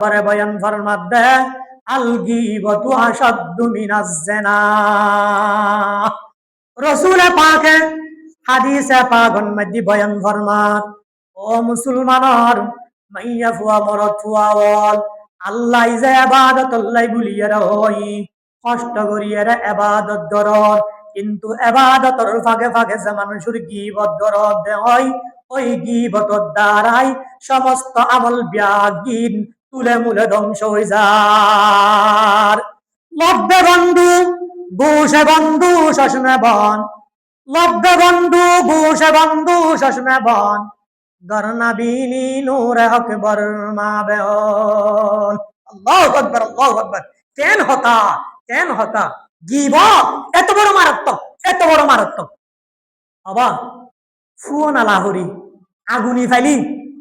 পরে বয়ান ফরমাতে আল গীবাতু আশাদ্দু মিনাজ জিনা। রাসূল পাকে হাদিসে পাকন মধ্যে বয়ান ফরমান, ও মুসলমানর মাইয়া ফুয়া মরদ ফুয়া বল, আল্লাহ যে ইবাদত আল্লাহ বলিয়ার হই, কষ্ট করিয়ার ইবাদত দরদ, কিন্তু ইবাদতর ফাঁকে ফাঁকে যে মানুষের গীবত দরদ হয়, ওই গীবতর দ্বারাই সমস্ত আমল ব্যাগিন তুলে মুলে ধ্বংস হয়ে যায়। লব্ধে বন্ধু ঘুষে বন্ধু শোষণে বন, লব্ধে বন্ধু ঘুষে বন্ধু শোষণে বন, গরনা বিনি নূরে আকবর মা বেহন। আল্লাহু আকবার, আল্লাহু আকবার। কেন হতা গীবত এত বড় মারাত্মক, এত বড় মারাত্মক। বাবা ফুয়ো না লাহরি আগুনি ফাইলি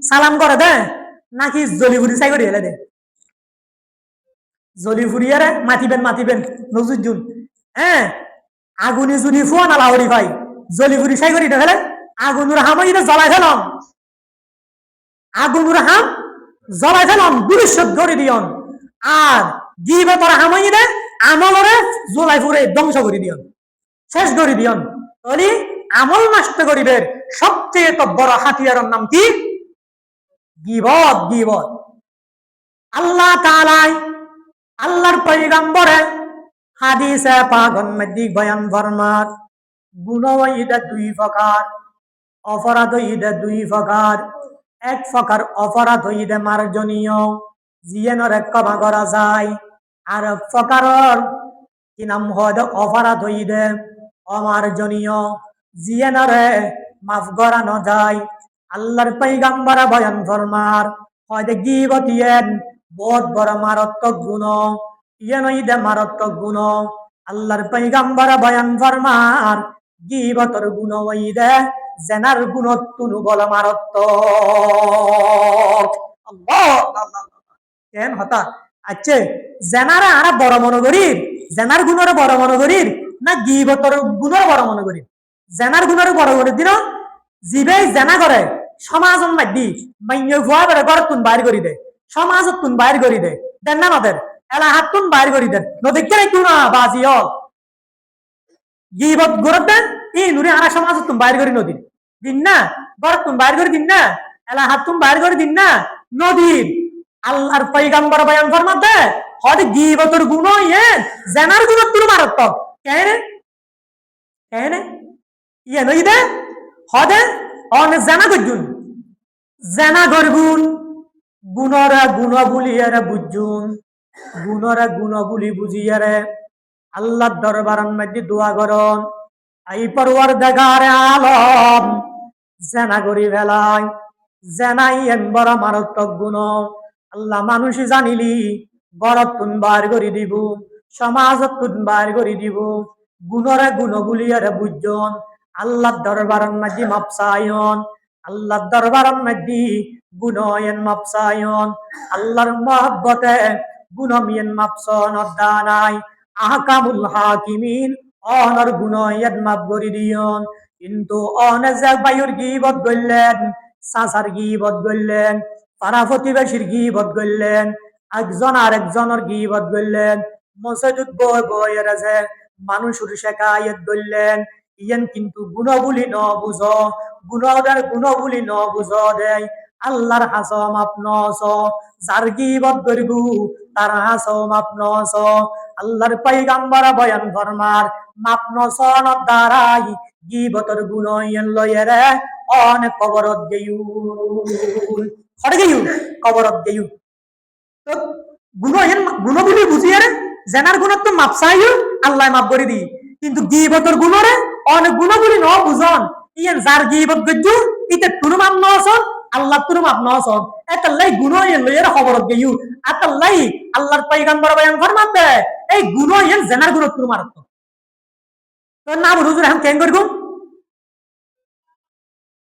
সালাম করে দে, নাকি জলিপুরি চাই করে হেলে দে, জলিপুরিয়ারে মাতিবেন নজরুদ্দিন, হ্যাঁ আগুনি জুনি ফুয়ো না লাহরি ভাই জলিপুরি চাই করে ফেলে আগুনুর হামাইরে জ্বলাই ফেলাম, আগুনুর হাম জ্বলাই ফেলাম দুরিশোধ করে দিয়ন, আর গীবতর হামাইরে আমলরে জ্বলাই ফুরে ধ্বংস করে দিয়ন, শেষ করে দিয়ন। তাহলে আমল নষ্ট করিবের সবচেয়ে তো বড় হাতিয়ারের নাম কি? গীবত। গীবত আল্লাহ তাআলা আল্লাহর পয়গম্বরে হাদিসে পাকন মধ্যে বয়ান ফরমান, গুনাহ হইতে দুই প্রকার, অপরাধ হইতে দুই প্রকার। এক প্রকার অপরাধ হইতে মার্জনীয়, জিয়েনরে ক্ষমা করা যায়, আর এক প্রকারের কি নাম হয় অপরাধ হইতে অমার্জনীয়, জিয়েনরে মাফ করানো যায়। আল্লাহর পয়গম্বর বয়ান ফরমার হয়তো গীবত ইয়েন বহুত বড় মারাত্মক গুণ, ইয়েন হইতে মারাত্মক গুণ। আল্লাহর পয়গম্বর বয়ান ফরমার গীবতর গুণ হইতে জেনার গুণত তুনু বল মারাত্মক। আল্লাহ কেন হতা আচ্ছা জেনারা আরা বড় মনে করি, জেনার গুণরে বড় মনে করি না গীবতর গুণর বড় মনে করি? জেনার গুণরে বড় করে দিন, জিবে জেনা করে সমাজ মাধ্যি মাইন্য ভুয়া বেড়ে ঘর তুন বাইর করি দে, সমাজত তুন বাইর করি দে, দেন না নদের এলাহাত তুন বাইর করি দেন, নদী কেন তুই না বাজি হল গীবত গরত দেন ই নুরে আরা সমাজত তুন বাইর করি নদীর দিন না, ঘর তুন বাইর করে দিন না, এলাহাত তুন বাইর করে দিন না নদীর। আল্লাহর পয়গম্বর বয়ান ফরমাতে হয়তো গীবতর গুণ ইয়ে জেনার গুণ তুই মারাত্মক। কেন কেন ইয়ে নই দে হদে অন জানা করজুন, জানা করগুন গুণরা গুণ বুলিয়ারে বুঝুন, গুণরা গুণ বুলি বুঝিয়ারে আল্লাহর দরবারের মধ্যে দোয়া করন, এই পরওয়ারদিগার আলম জানা করি ফেলাই, জানাই এন বড় মারাত্মক গুণ। আল্লাহ মানুষ জানিলি গড়ত তুন বার করে দিব, সমাজত তুন বার করে দিব, গুণরে গুণ বুলিয়ারে বুঝজন আল্লাহর দরবারের মধ্যে মাপসায়ন, আল্লাহর দরবারের মধ্যে গুণয়ন মাপসায়ন, আল্লাহর মহব্বতে গুণমিয়ন মাপসন অদানাই আহকামুল হাকিমিন অনর গুণয়ন মাপ করি দিয়ন। কিন্তু অনেক বায়ুর গীবত করলেন, সাসার গীবত করলেন, পাড়া প্রতিবেশীর গীবত করলেন, একজন আরেকজনের গীবত করলেন, মসজিদ বই বইয়ের আছে মানুষের শেখায়ত করলেন, ইয়েন কিন্তু গুণবুলি ন বুঝ, গুণদের গুণবুলি ন বুঝ দেয় আল্লাহর হাসম আপনস, যার গীবত করবু তার হাসম আপনস। আল্লাহর পয়গম্বর বয়ান ফরমার মাপনস দ্বারাই গীবতর গুণ ইয়েন লয়েরে অনেক কবরত গেয়ু, হরে গেয়ু কবরত গেয়ু। তো গুণ ইয়েন গুণবুলি বুঝিয়ে জেনার গুণত তো মাপসাইও আল্লাহ মাপ করে দি, কিন্তু গীবতর গুণরে অনেক গুণগুলি ন বুঝন, ইয়েন যার গীবত গজ্জু ইতে তুরু মাপ নসন আল্লাহ তুরু মাপ নসন, এতাল্লাই গুণ ইয়েন লইয়ের খবরত গেয়ু, আতাল্লাই আল্লাহর পয়গম্বর বয়ান ফরমাতে এই গুণ ইয়েন জেনার গুণত তুরু মারত। তো না বুঝুর এখন কেন করবো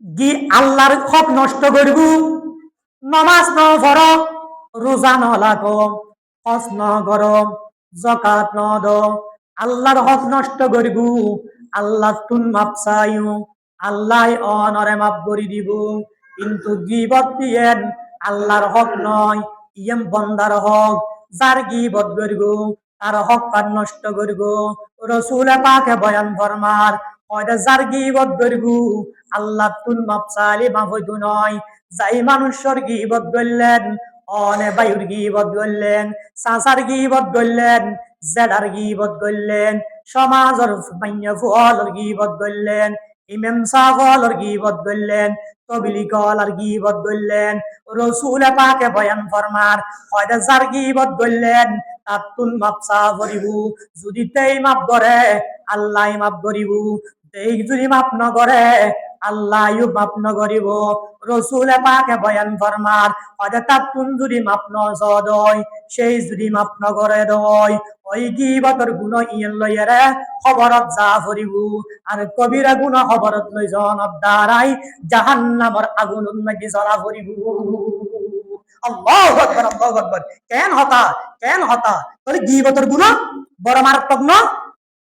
গি আল্লাহর হক নষ্ট করবো, নমাজ ন পড়, রোজা ন লাগো, হজ ন গরম, যাকাত ন দ, আল্লাহর হক নষ্ট করবো, আল্লাহ তুন মাপ চাইও, আল্লাহ অনরে মাপ করে দিব। কিন্তু গীবত দিয়েন আল্লাহর হক নয়, ইয়েম বন্দার হক যার গীবত করিব তার হক পার নষ্ট করিব রসুল পাকে বয়ান ফরমার হয়তো যার গীবত করিব আল্লাহ তুন মাপ চাইলে মাপ হইতো নয় যাই মানুষের গীবত করলেন অনে বায়ুর গীবত করলেন চাচার গীবত করলেন জেডার গীবত করলেন সমাজের মাইয়া ফুয়ালর গীবত করলেন ইমাম সাহলর গীবত করলেন তবলিগলার গীবত করলেন রসুল পাকে বয়ান ফরমার হয়তো যার গীবত করলেন তার তুন মাপ চা করিব যদি তেই মাপ করে আল্লাহ মাপ করিব তেই যদি মাপ নকরে আল্লাহ মাপ নকরিব রসুল পাকে বয়ান ফরমার হয়তো তার তুন যদি মাপ নয় সেই যদি মাপ নকরে দয় ওই গীবতর গুণ ইয়েন লইয়ারে খবরত যা করিব আর কবিরা গুণ খবরত লই জনব দ্বারাই জাহান্নামর আগুন নাকি জ্বলা করিব আল্লাহু আকবার আল্লাহু আকবার কেন হতা তোর গীবতর গুণ বড় মারাত্মক ন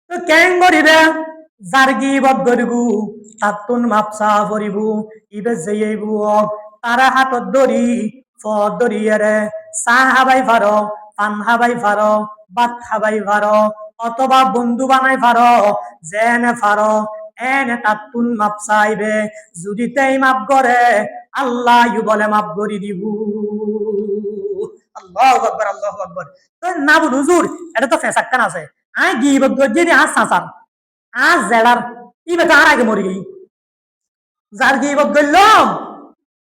তো কেন করিবে যার গীবত করিব তার তুন মাপসা করিব ইবে যেইব তারা হাতত ধরি ফদ ধরিয়ারে চাহ হাবাই ফারো পান হাবাই ফারো ভাত খাবাই ফারো অথবা বন্ধু বানাই ফারো যেনে ফারো এনে তার তুন মাপ চাইবে যদি তেই মাপ করে আল্লাহ বলে মাপ করি দিব আল্লাহু আকবার আল্লাহু আকবার তো না বল হুজুর এটা তো ফেসাক্কান আছে আই গিবত গজ্জে দি আজ সাসার আজ জেলার ই বেটা আর আগে মরি গই যার গিবত গল্লম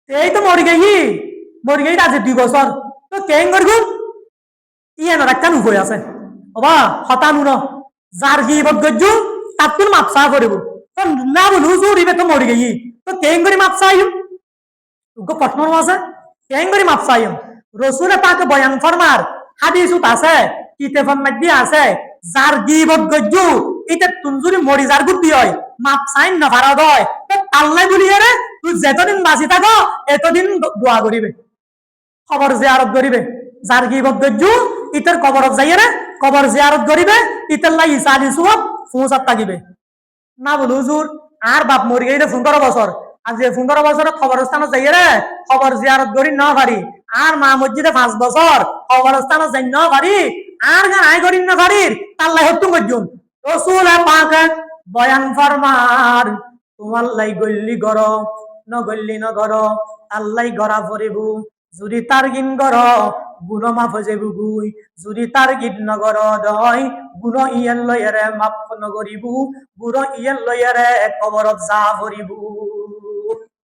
এই তো মরি গই আজ 2 বছর তো কেন করব ইয়ে না রাখান উপায় আছে বাবা হতানু ন যার গিবত গজ্জু তার তুন মাপ চা করিব তো না বল হুজুর ইবে তো মরি গই তো কেন করি মাপ চাইম তোকে প্রশ্ন আছে কেন করি মাপ চাইম রসুলে পাকে বয়ান ফরমার হাদিসুত আছে কিতাবের মধ্যে আছে যার গীবত গজ্জু এটা তুই যদি মরি যার গুটি হয় মাপ চাইন না ফারাদ হয় তো আল্লাহ বলিয়ে রে তুই যতদিন বাঁচি থাকো এতদিন দোয়া করিবে খবর জিয়ারত করিবে যার গীবত গজ্জু ইতার কবরত যাইয়ে রে কবর জিয়ারত করিবে ইতার লাই ইসালি সুব ফুসাত থাকিবে না বল হুজুর আর বাপ মরি গেলে 15 বছর আর যে 15 বছর খবরস্থানে যাইয়ে রে খবর জিয়ারত করি না পারি আর মা মসজিদে 5 বছর খবরস্থানে যাই না পারি আর গান আই করি না পারি তাল্লাই হত্যু গজ্জুন রসুল পাক বয়ান ফরমার তোমার লাই গল্লি গর নগল্লি নগর আল্লাহ গড়া পড়িব যদি তার গিন গর গুণ মাফ যাইব গুই যদি তার গীত নগর দয় গুণ ইয়েন লয়ারে মাফ নগরিব গুণ ইয়েন লয়ারে কবরত যা ভরিব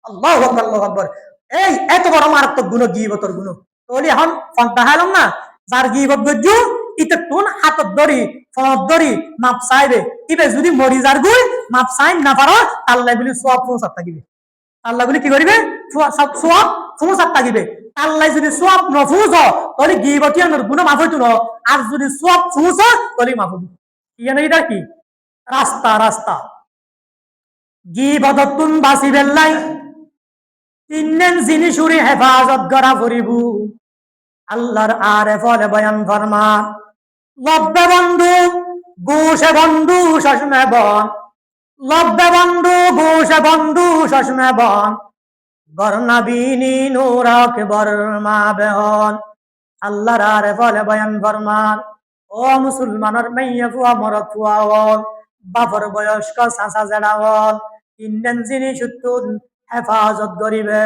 আল্লাহু আকবার আল্লাহু আকবার এই এত বড় মারাত্মক গুণ গীবতর গুণ তাহলে এখন ফন্তা হালাম না যার গীবত গজ্জু ইতে তুন হাতত ধরি ফলত ধরি মাপ চাইবে ইবে যদি মরি যার গুই মাপ চাই না পারো আল্লাহ বলি সওয়াব পৌঁছাত থাকিবে আল্লাহ বলি কি করিবে সওয়াব পৌঁছাত থাকিবে আল্লাহ যদি সওয়াব নফুজ তাহলে গীবতিয়ানোর গুণ মাফ হইতো না আর যদি সওয়াব পৌঁছ তাহলে মাফ হইতো ইয়ানে এটা কি রাস্তা গীবত তুন বাসিবেল লাই তিনজন জিনিসুরি হেফাজত করা করিব আল্লাহর আরে ফলে বয়ান ফরমা লব্বে বন্ধু গোষে বন্ধু শশমে বন লব্বে বন্ধু গোষে বন্ধু শশমে বন বর্ণাবিনী নূরাক বর্মা বেহন আল্লাহর আরে ফলে বয়ান ফরমান ও মুসলমানের মাইয়া ফুয়া মরদ ফুয়া হল বাপর বয়স্ক চাচা জেড়া হল তিনজন জিনিস হেফাজত করিবে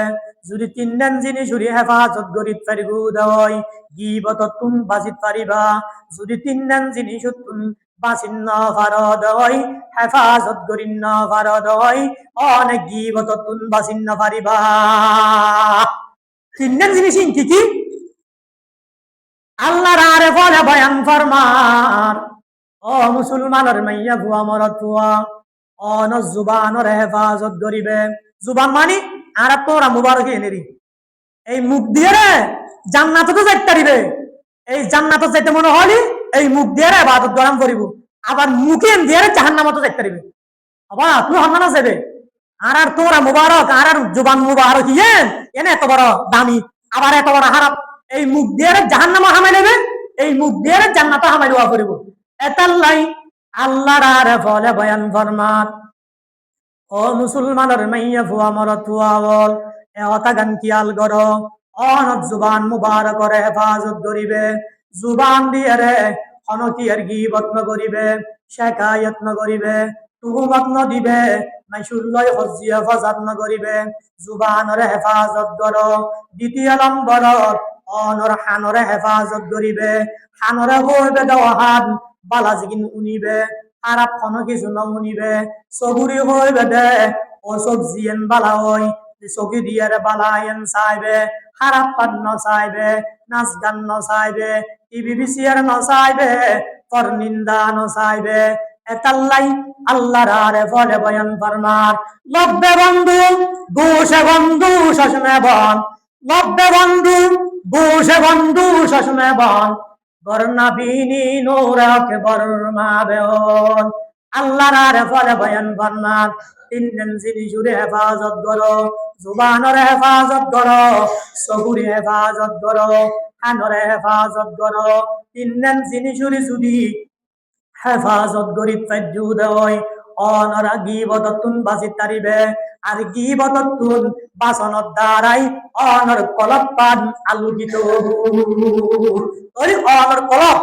যদি তিনজন জিনিস হেফাজত করি পারিব দয় গীবত তুম বাঁচিত পারিবা যদি তিনজন জিনিস বাঁচিন না পারদ হয় হেফাজত করিন না পারদ হয় অনেক গীবত তুম বাঁচিন না পারিবা তিনজন জিনিস কি কি আল্লাহর আরে বলে বয়ান ফরমার ও মুসলমানের মাইয়া ভুয়া মরদ ভুয়া অন জুবানের হেফাজত করিবে জুবান মানি আর তোরা মুবারক এনেরি এই মুখ দিয়ে রে জান্নাত তো যাইতে পারিবে এই জান্নাত যাইতে মনে হলি এই মুখ দিয়ে রে ইবাদত গরম করিব আবার মুখে দিয়ে রে জাহান্নামে তো যাইতে পারিবে আবার তুই হান্নানা যাবে আর তোরা মুবারক আর জুবান মুবারক এনে এত বড় দামি আবার এত বড় হারাপ এই মুখ দিয়ে রে জাহান্নামে হামাই নেবে এই মুখ দিয়ে রে জান্নাতে হামাই দেওয়া করিব এতাল্লাই আল্লাহর আরে ফলে বয়ান ফরমান ও মুসলমানের মাইয়া ফুয়া মরদ ফুয়া বল এ অতা গান কিয়াল গর অনত জুবান মুবারকরে হেফাজত করিবে জুবান দিয়ে রে হনকিয়ার গীবত নগরিবে শেখায়ত নগরিবে তুহুমত নদিবে মাইশুল্লয় হজ্জিয়া ফাজাত নগরিবে জুবানরে হেফাজত করো দ্বিতীয় নম্বরত অনর হানরে হেফাজত করিবে হানরে হইবে দেওয়াহান বালাজিগিন উনিবে খারাপ কোনো কিছু নউনিবে সবুরি হইবে দে ও সব জিয়েন বালা হই চকি দিয়ারে বালায়েন চাইবে খারাপ পান নচাইবে নাচ গান নচাইবে টিভি বিসিয়ার নচাইবে পর নিন্দা নচাইবে এতাল্লাই আল্লাহর আরে ফলে বয়ান ফরমার লব্বে বন্ধু গোশে বন্ধু শশমে বন লব্বে বন্ধু গোশে বন্ধু শশমে বন বর্ণা বিনি নোরাকে বর্মা বেন আল্লাহর আরে ফলে বয়ান ফরমার তিনজন জিনিসুরে হেফাজত করো জুবানর হেফাজত করো সহুরে হেফাজত করো কানরে হেফাজত করো তিনজন জিনিসুরি যদি হেফাজত করি তাজ্জুদ হয় অনরা গীবততুন বাঁচি তারিবে আর গীবততুন বাসনত দ্বারাই অনর কলপ পান আলোকিত ওই অনর কলপ